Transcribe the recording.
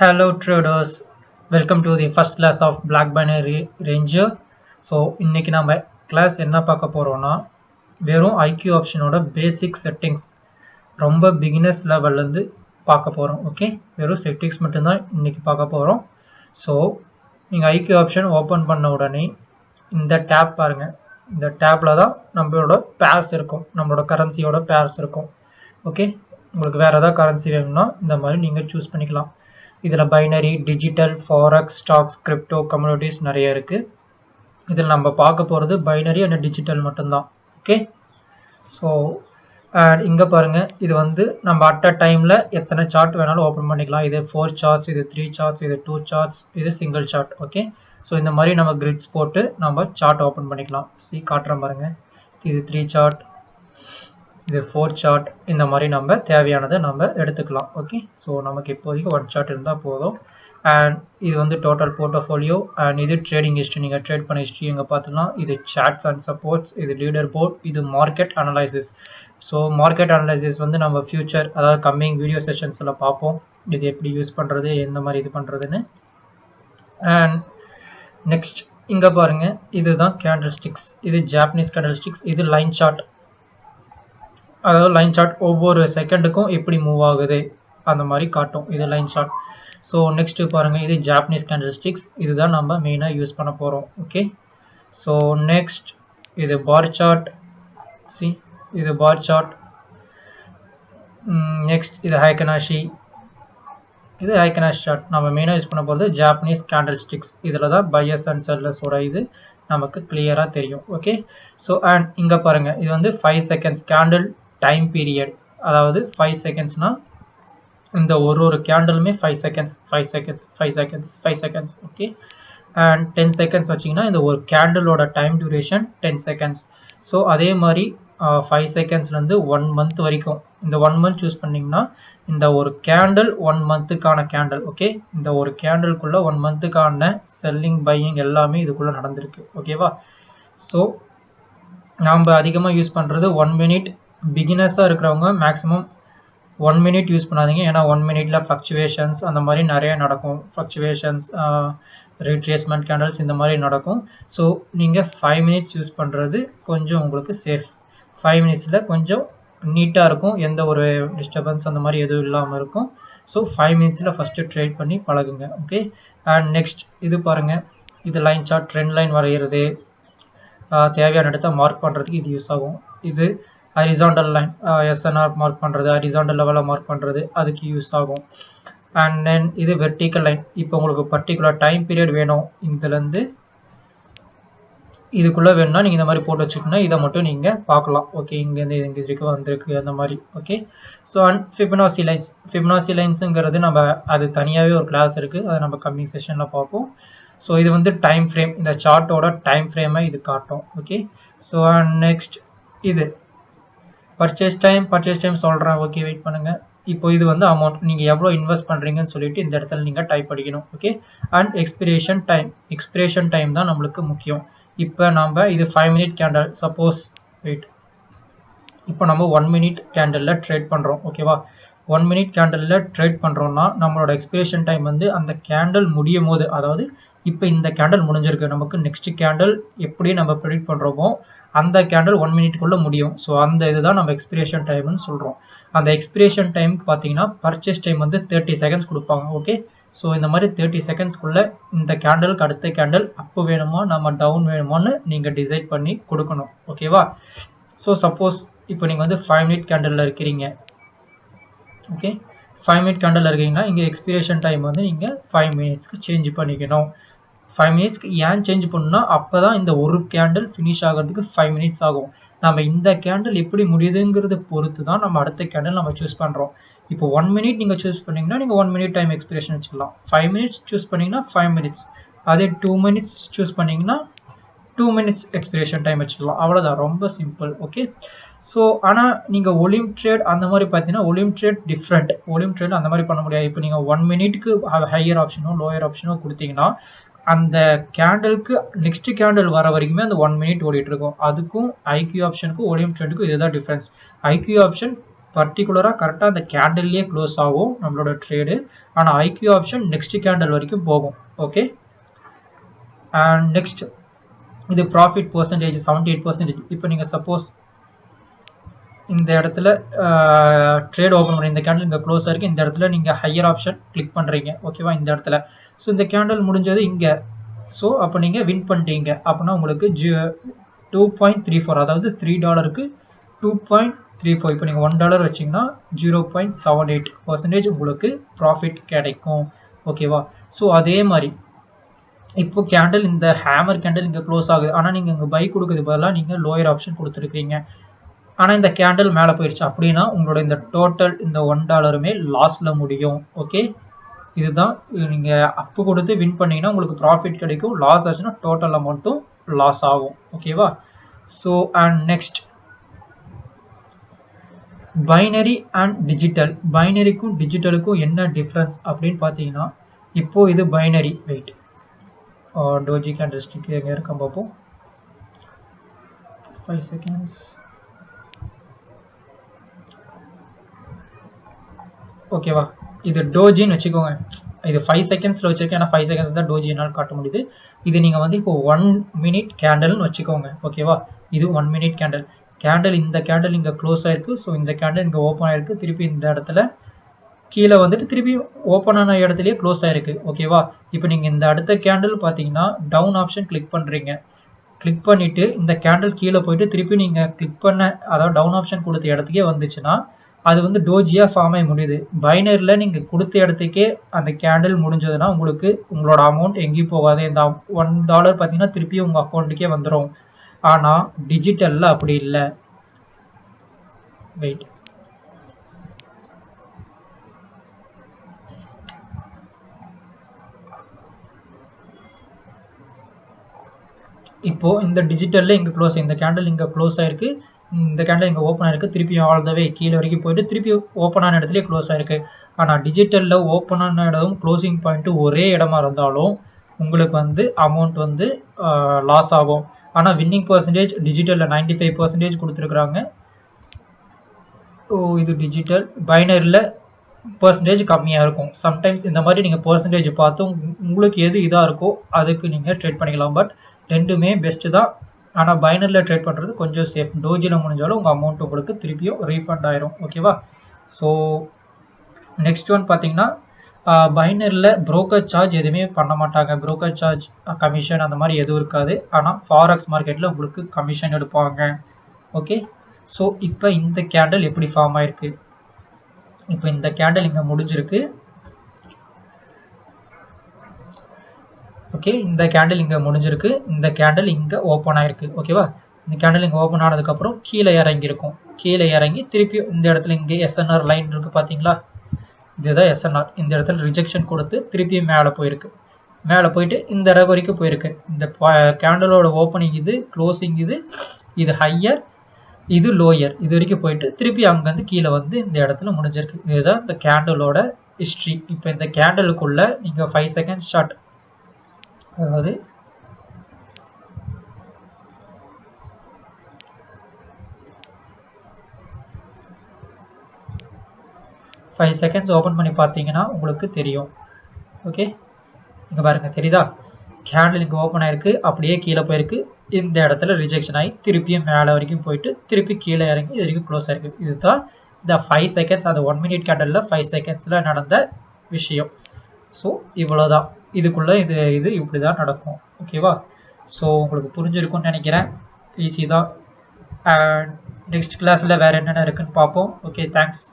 Hello traders, welcome to the first class of Black Binary Ranger. So இன்னைக்கு நம்ம class என்ன பார்க்க போறோம்னா வெறும் IQ ஆப்ஷனோட பேசிக் செட்டிங்ஸ் ரொம்ப பிகினர்ஸ் லெவல்ல இருந்து பார்க்க போறோம். ஓகே, வெறும் செட்டிங்ஸ் மட்டும் தான் இன்னைக்கு பார்க்க போறோம். ஸோ நீங்க IQ ஆப்ஷன் ஓபன் பண்ண உடனே இந்த டேப் பாருங்க. இந்த டேப்ல தான் நம்மளோட பேர்ஸ் இருக்கும், நம்மளோட கரன்சியோட பேர்ஸ் இருக்கும். ஓகே, உங்களுக்கு வேற ஏதாவது கரன்சி வேணும்னா இந்த மாதிரி நீங்க சூஸ் பண்ணிக்கலாம். இதில் binary, digital, forex, stocks, crypto, communities நிறைய இருக்குது. இதில் நம்ம பார்க்க போகிறது பைனரி அண்ட் டிஜிட்டல் மட்டும்தான். ஓகே, ஸோ இங்கே பாருங்கள், இது வந்து நம்ம அட் அ டைமில் எத்தனை சார்ட் வேணாலும் ஓப்பன் பண்ணிக்கலாம். இது 4 சார்ட்ஸ், இது 3 சார்ட்ஸ், இது 2 சார்ட்ஸ், இது சிங்கிள் சார்ட். ஓகே, ஸோ இந்த மாதிரி நம்ம கிரிட்ஸ் போட்டு நம்ம சார்ட் ஓப்பன் பண்ணிக்கலாம். காட்டுறேன் பாருங்கள், இது 3 சார்ட், இது 4 சார்ட். இந்த மாதிரி நம்ம தேவையானதை நம்ம எடுத்துக்கலாம். ஓகே, ஸோ நமக்கு இப்போதைக்கு 1 சார்ட் இருந்தால் போதும். அண்ட் இது வந்து டோட்டல் போர்ட்ஃபோலியோ அண்ட் இது ட்ரேடிங் ஹிஸ்ட்ரி. நீங்கள் ட்ரேட் பண்ண ஹிஸ்ட்ரி எங்கே பார்த்துக்கலாம். இது சார்ட்ஸ் அண்ட் சப்போர்ட்ஸ், இது லீடர் போர்ட், இது market analysis. So market analysis வந்து நம்ம ஃபியூச்சர், அதாவது கம்மிங் வீடியோ செஷன்ஸில் பார்ப்போம், இது எப்படி யூஸ் பண்ணுறது, எந்த மாதிரி இது பண்ணுறதுன்னு. அண்ட் நெக்ஸ்ட் இங்கே பாருங்கள், இதுதான் கேண்டில் ஸ்டிக்ஸ். இது ஜாப்பனீஸ் கேண்டில் ஸ்டிக்ஸ். இது லைன் சார்ட், அதாவது லைன் சார்ட் ஒவ்வொரு செகண்டுக்கும் எப்படி மூவ் ஆகுது அந்த மாதிரி காட்டும். இது லைன் சார்ட். ஸோ நெக்ஸ்ட் பாருங்கள், இது ஜாப்பனீஸ் கேண்டில் ஸ்டிக்ஸ். இதுதான் நம்ம மெயினாக யூஸ் பண்ண போகிறோம். ஓகே, ஸோ நெக்ஸ்ட் இது பார் சார்ட். இது பார் சார்ட். நெக்ஸ்ட் இது ஹைகனாஷி. இது ஹைகனாஷி சார்ட். நம்ம மெயினாக யூஸ் பண்ண போகிறது ஜாப்பனீஸ் கேண்டில் ஸ்டிக்ஸ். இதில் தான் பையர்ஸ் அண்ட் செல்லர்ஸோட இது நமக்கு கிளியராக தெரியும். ஓகே, ஸோ அண்ட் இங்கே பாருங்கள், இது வந்து 5 செகண்ட்ஸ் கேண்டில் டைம் பீரியட். அதாவது 5 செகண்ட்ஸ்னா இந்த ஒரு கேண்டலுமே 5 seconds 5 seconds 5 seconds 5 seconds. Okay, and 10 seconds வச்சிங்கன்னா இந்த ஒரு கேண்டலோட டைம் டியூரேஷன் 10 செகண்ட்ஸ். ஸோ அதே மாதிரி 5 செகண்ட்ஸ்லேருந்து 1 மந்த் வரைக்கும். இந்த 1 மந்த் சூஸ் பண்ணிங்கன்னா இந்த ஒரு கேண்டில் 1 மந்த்துக்கான கேண்டில். ஓகே, இந்த ஒரு கேண்டிலுக்குள்ளே 1 மந்த்துக்கான செல்லிங் பையிங் எல்லாமே இதுக்குள்ளே நடந்திருக்கு. ஓகேவா? ஸோ நாம் அதிகமாக யூஸ் பண்ணுறது 1 மினிட். பிகினர்ஸாக இருக்கிறவங்க மேக்ஸிமம் 1 மினிட் யூஸ் பண்ணாதீங்க. ஏன்னா 1 மினிட்ல ஃப்ளக்சுவேஷன்ஸ் அந்த மாதிரி நிறைய நடக்கும். ஃப்ளக்சுவேஷன்ஸ், ரீட்ரேஸ்மெண்ட் கேண்டல்ஸ் இந்த மாதிரி நடக்கும். ஸோ நீங்கள் 5 மினிட்ஸ் யூஸ் பண்ணுறது கொஞ்சம் உங்களுக்கு சேஃப். 5 மினிட்ஸில் கொஞ்சம் நீட்டாக இருக்கும், எந்த ஒரு டிஸ்டர்பன்ஸ் அந்த மாதிரி எதுவும் இல்லாமல் இருக்கும். ஸோ 5 மினிட்ஸில் ஃபஸ்ட்டு ட்ரேட் பண்ணி பழகுங்க. ஓகே, அண்ட் நெக்ஸ்ட் இது பாருங்கள், இது லைன் சார்ட். ட்ரெண்ட் லைன் வரைகிறது, தேவையான இடத்த மார்க் பண்ணுறதுக்கு இது யூஸ் ஆகும். இது ஹரிசாண்டல் லைன், எஸ்என்ஆர் மார்க் பண்ணுறது, ஹரிசாண்டல் லெவலில் மார்க் பண்ணுறது, அதுக்கு யூஸ் ஆகும். அண்ட் தென் இது வெர்டிக்கல் லைன். இப்போ உங்களுக்கு பர்டிகுலர் டைம் பீரியட் வேணும், இதுலேருந்து இதுக்குள்ளே வேணும்னா நீங்கள் இந்த மாதிரி போட்டு வச்சுக்கணும். இதை மட்டும் நீங்கள் பார்க்கலாம். ஓகே, இங்கேருந்து இங்கே வரைக்கும் வந்திருக்கு அந்த மாதிரி. Okay, so and Fibonacci lines. Fibonacci லைன்ஸுங்கிறது நம்ம அது தனியாகவே ஒரு கிளாஸ் இருக்குது, அதை நம்ம கம்மிங் செஷனில் பார்ப்போம். ஸோ இது வந்து டைம் ஃப்ரேம், இந்த சார்ட்டோட டைம் ஃப்ரேமை இது காட்டும். ஓகே, ஸோ அண்ட் நெக்ஸ்ட் இது பர்ச்சேஸ் டைம் சொல்கிறேன். ஓகே, வெயிட் பண்ணுங்கள். இப்போ இது வந்து அமௌண்ட், நீங்கள் எவ்வளோ இன்வெஸ்ட் பண்ணுறீங்கன்னு சொல்லிட்டு இந்த இடத்துல நீங்கள் டைப் அடிக்கணும். ஓகே, அண்ட் எக்ஸ்பிரேஷன் டைம் தான் நம்மளுக்கு முக்கியம். இப்போ நம்ம இது 5 மினிட் கேண்டல், சப்போஸ் வெயிட், இப்போ நம்ம 1 மினிட் கேண்டலில் ட்ரேட் பண்ணுறோம். ஓகேவா? 1 மினிட் கேண்டலில் ட்ரேட் பண்ணுறோம்னா நம்மளோட எக்ஸ்பிரேஷன் டைம் வந்து அந்த கேண்டல் முடியும் போது, அதாவது இப்போ இந்த கேண்டல் முடிஞ்சிருக்கு, நமக்கு நெக்ஸ்ட் கேண்டல் எப்படி நம்ம ப்ரெடிக்ட் பண்ணுறோமோ அந்த கேண்டல் 1 மினிட்குள்ளே முடியும். ஸோ அந்த இதுதான் நம்ம எக்ஸ்பிரேஷன் டைம்னு சொல்கிறோம். அந்த எக்ஸ்பிரேஷன் டைம் பார்த்தீங்கன்னா பர்ச்சேஸ் டைம் வந்து 30 செகண்ட்ஸ் கொடுப்பாங்க. ஓகே, ஸோ இந்த மாதிரி 30 செகண்ட்ஸ்க்குள்ளே இந்த கேண்டலுக்கு அடுத்த கேண்டல் அப்பு வேணுமா நம்ம டவுன் வேணுமான்னு நீங்கள் டிசைட் பண்ணி கொடுக்கணும். ஓகேவா? ஸோ சப்போஸ் இப்போ நீங்கள் வந்து 5 மினிட் கேண்டலில் இருக்கிறீங்க. ஓகே, 5 மினிட் கேண்டலில் இருக்கீங்கன்னா இங்கே எக்ஸ்பிரேஷன் டைம் வந்து நீங்கள் 5 மினிட்ஸ்க்கு சேஞ்ச் பண்ணிக்கணும். 5 மினிட்ஸ்க்கு ஏன் சேஞ்ச் பண்ணணும்னா அப்போ தான் இந்த ஒரு கேண்டில் ஃபினிஷ் ஆகிறதுக்கு 5 மினிட்ஸ் ஆகும். நம்ம இந்த கேண்டில் எப்படி முடியுதுங்கிறத பொறுத்து தான் நம்ம அடுத்த கேண்டில் நம்ம சூஸ் பண்ணுறோம். இப்போ 1 மினிட் நீங்கள் சூஸ் பண்ணிங்கன்னா நீங்கள் 1 மினிட் டைம் எக்ஸ்பிரேஷன் வச்சுக்கலாம். 5 மினிட்ஸ் சூஸ் பண்ணிங்கன்னா 5 மினிட்ஸ், அதே 2 மினிட்ஸ் சூஸ் பண்ணிங்கன்னா 2 மினிட்ஸ் எக்ஸ்பிரேஷன் டைம் வச்சுக்கலாம். அவ்வளோதான், ரொம்ப சிம்பிள். ஓகே, ஸோ ஆனால் நீங்கள் ஒலிம் ட்ரேட் அந்த மாதிரி பார்த்தீங்கன்னா ஒலிம் ட்ரேட் டிஃப்ரெண்ட். ஒலிம் ட்ரேட் அந்த மாதிரி பண்ண முடியாது. இப்போ நீங்கள் 1 மினிட்க்கு ஹையர் ஆப்ஷனோ லோயர் ஆப்ஷனோ கொடுத்தீங்கன்னா அந்த கேண்டலுக்கு நெக்ஸ்ட் கேண்டில் வர வரைக்குமே அந்த 1 மினிட் ஓடிட்டு இருக்கும். அதுக்கும் ஐக்யூ ஆப்ஷனுக்கும் ஓடிஎம் ட்ரெண்டுக்கும் இதுதான் டிஃபரன்ஸ். ஐக்யூ ஆப்ஷன் பர்டிகுலராக கரெக்டாக அந்த கேண்டில்லையே க்ளோஸ் ஆகும் நம்மளோட ட்ரேடு. ஆனால் ஐக்யூ ஆப்ஷன் நெக்ஸ்ட் கேண்டில் வரைக்கும் போகும். ஓகே, அண்ட் நெக்ஸ்ட் இது ப்ராஃபிட் பர்சன்டேஜ் 78%. இப்போ நீங்கள் சப்போஸ் இந்த இடத்துல ட்ரேட் ஓப்பன் பண்ணி இந்த கேண்டில் இங்கே க்ளோஸ் ஆகிருக்கு, இந்த இடத்துல நீங்கள் ஹையர் ஆப்ஷன் கிளிக் பண்ணுறீங்க. ஓகேவா, இந்த இடத்துல ஸோ இந்த கேண்டில் முடிஞ்சது இங்கே. ஸோ அப்போ நீங்கள் வின் பண்ணிட்டீங்க. அப்படின்னா உங்களுக்கு 2.34, அதாவது $3க்கு 2.34. இப்போ நீங்கள் $1 வச்சிங்கன்னா 0.78% உங்களுக்கு ப்ராஃபிட் கிடைக்கும். ஓகேவா, ஸோ அதே மாதிரி இப்போ கேண்டில் இந்த ஹேமர் கேண்டில் இங்கே க்ளோஸ் ஆகுது. ஆனால் நீங்கள் இங்கே பை கொடுக்குறது பதிலாக நீங்கள் லோயர் ஆப்ஷன் கொடுத்துருக்கீங்க. ஆனால் இந்த கேண்டில் மேலே போயிடுச்சு அப்படின்னா உங்களோட இந்த டோட்டல் இந்த $1மே லாஸில் முடியும். ஓகே, இதுதான் நீங்கள் அப்பு கொடுத்து வின் பண்ணிங்கன்னா உங்களுக்கு ப்ராஃபிட் கிடைக்கும். லாஸ் ஆச்சுன்னா டோட்டல் அமௌண்ட்டும் லாஸ் ஆகும். ஓகேவா, so and next binary and digital. பைனரிக்கும் டிஜிட்டலுக்கும் என்ன டிஃப்ரென்ஸ் அப்படின்னு பார்த்தீங்கன்னா, இப்போ இது பைனரி. வெயிட், டோஜி கேண்டில்ஸ்டிக் எங்கே இருக்க பார்ப்போம். 5 seconds. ஓகேவா, இது டோஜின்னு வச்சுக்கோங்க. இது 5 secondsல வச்சிருக்கேன். ஏன்னா 5 seconds தான் டோஜி என்னால் காட்ட முடியுது. இது நீங்கள் வந்து இப்போ 1 minute கேண்டல்னு வச்சுக்கோங்க. ஓகேவா, இது 1 minute கேண்டல். கேண்டல் இந்த கேண்டல் இங்கே க்ளோஸ் ஆயிருக்கு. ஸோ இந்த கேண்டல் இங்கே ஓப்பன் ஆயிருக்கு. திருப்பி இந்த இடத்துல கீழே வந்துட்டு திருப்பி ஓப்பன் ஆன இடத்துலயே க்ளோஸ் ஆயிருக்கு. ஓகேவா, இப்போ நீங்கள் இந்த அடுத்த கேண்டல் பார்த்தீங்கன்னா டவுன் ஆப்ஷன் கிளிக் பண்ணுறீங்க. கிளிக் பண்ணிவிட்டு இந்த கேண்டல் கீழே போயிட்டு திருப்பி நீங்கள் கிளிக் பண்ண, அதாவது டவுன் ஆப்ஷன் கொடுத்த இடத்துக்கே வந்துச்சுன்னா அது வந்து டோஜியாக ஃபார்ம் ஆகி முடியுது. பைனரியில் நீங்கள் கொடுத்த இடத்துக்கே அந்த கேண்டில் முடிஞ்சதுன்னா உங்களுக்கு உங்களோட அமௌண்ட் எங்கேயும் போகாது. இந்த $1 பார்த்தீங்கன்னா திருப்பி உங்கள் அக்கௌண்ட்டுக்கே வந்துடும். ஆனால் டிஜிட்டலில் அப்படி இல்லை. வெயிட், இப்போ இந்த டிஜிட்டல்ல இங்கே க்ளோஸ், இந்த கேண்டில் இங்கே க்ளோஸ் ஆயிருக்கு, இந்த கேண்டில் இங்கே ஓப்பன் ஆயிருக்கு. திருப்பி ஆல் த வே கீழே வரைக்கும் போயிட்டு திருப்பி ஓப்பன் ஆன இடத்துல க்ளோஸ் ஆயிருக்கு. ஆனால் டிஜிட்டலில் ஓப்பன் ஆன இடமும் க்ளோசிங் பாயிண்ட்டு ஒரே இடமா இருந்தாலும் உங்களுக்கு வந்து அமௌண்ட் வந்து லாஸ் ஆகும். ஆனால் வின்னிங் பர்சன்டேஜ் டிஜிட்டலில் 95% கொடுத்துருக்குறாங்க. இது டிஜிட்டல். பைனரியில் பர்சன்டேஜ் கம்மியாக இருக்கும். சம்டைம்ஸ் இந்த மாதிரி நீங்கள் பர்சன்டேஜ் பார்த்து உங்களுக்கு எது இதாக இருக்கோ அதுக்கு நீங்கள் ட்ரேட் பண்ணிக்கலாம். பட் ரெண்டுமே பெஸ்ட்டு தான். ஆனால் பைனரியில் ட்ரேட் பண்ணுறது கொஞ்சம் சேஃப். டோஜியில் முடிஞ்சாலும் உங்கள் அமௌண்ட் உங்களுக்கு திருப்பியும் ரீஃபண்ட் ஆயிரும். ஓகேவா, ஸோ நெக்ஸ்ட் ஒன் பார்த்தீங்கன்னா பைனரியில் புரோக்கர் சார்ஜ் எதுவுமே பண்ண மாட்டாங்க. புரோக்கர் சார்ஜ், கமிஷன் அந்த மாதிரி எதுவும் இருக்காது. ஆனால் ஃபாரெக்ஸ் மார்க்கெட்டில் உங்களுக்கு கமிஷன் எடுப்பாங்க. ஓகே, ஸோ இப்போ இந்த கேண்டில் எப்படி ஃபார்ம் ஆயிருக்கு. இப்போ இந்த கேண்டில் இங்கே முடிஞ்சிருக்கு. ஓகே, இந்த கேண்டில் இங்கே முடிஞ்சிருக்கு. இந்த கேண்டில் இங்கே ஓப்பன் ஆயிருக்கு. ஓகேவா, இந்த கேண்டில் இங்கே ஓப்பன் ஆனதுக்கப்புறம் கீழே இறங்கியிருக்கும். கீழே இறங்கி திருப்பி இந்த இடத்துல இங்கே எஸ்என்ஆர் லைன் இருக்குது பார்த்தீங்களா, இதுதான் எஸ்என்ஆர். இந்த இடத்துல ரிஜெக்ஷன் கொடுத்து திருப்பி மேலே போயிருக்கு. மேலே போயிட்டு இந்த இடம் வரைக்கும் போயிருக்கு. இந்த கேண்டலோட ஓப்பனிங் இது, க்ளோசிங் இது, இது ஹையர், இது லோயர், இது வரைக்கும் போயிட்டு திருப்பி அங்கேருந்து கீழே வந்து இந்த இடத்துல முடிஞ்சிருக்கு. இதுதான் இந்த கேண்டலோட ஹிஸ்ட்ரி. இப்போ இந்த கேண்டலுக்குள்ள நீங்கள் 5 seconds ஷார்ட், அதாவது ஃபைவ் செகண்ட்ஸ் ஓப்பன் பண்ணி பார்த்தீங்கன்னா உங்களுக்கு தெரியும். ஓகே, இங்கே பாருங்கள், தெரியுதா, கேண்டில் இங்கே ஓப்பன் ஆயிருக்கு, அப்படியே கீழே போயிருக்கு. இந்த இடத்துல ரிஜெக்ஷன் ஆகி திருப்பியும் மேலே வரைக்கும் போயிட்டு திருப்பி கீழே இறங்கி இது வரைக்கும் க்ளோஸ் ஆயிருக்கு. இதுதான் இந்த 5 seconds, அது 1 minute கேண்டலில் 5 secondsல நடந்த விஷயம். ஸோ இவ்வளோதான். இதுக்குள்ளே இது இப்படி தான் நடக்கும். ஓகேவா, ஸோ உங்களுக்கு புரிஞ்சிருக்கும்னு நினைக்கிறேன். ஈஸி தான். நெக்ஸ்ட் கிளாஸில் வேறு என்னென்ன இருக்குன்னு பார்ப்போம். Okay, thanks.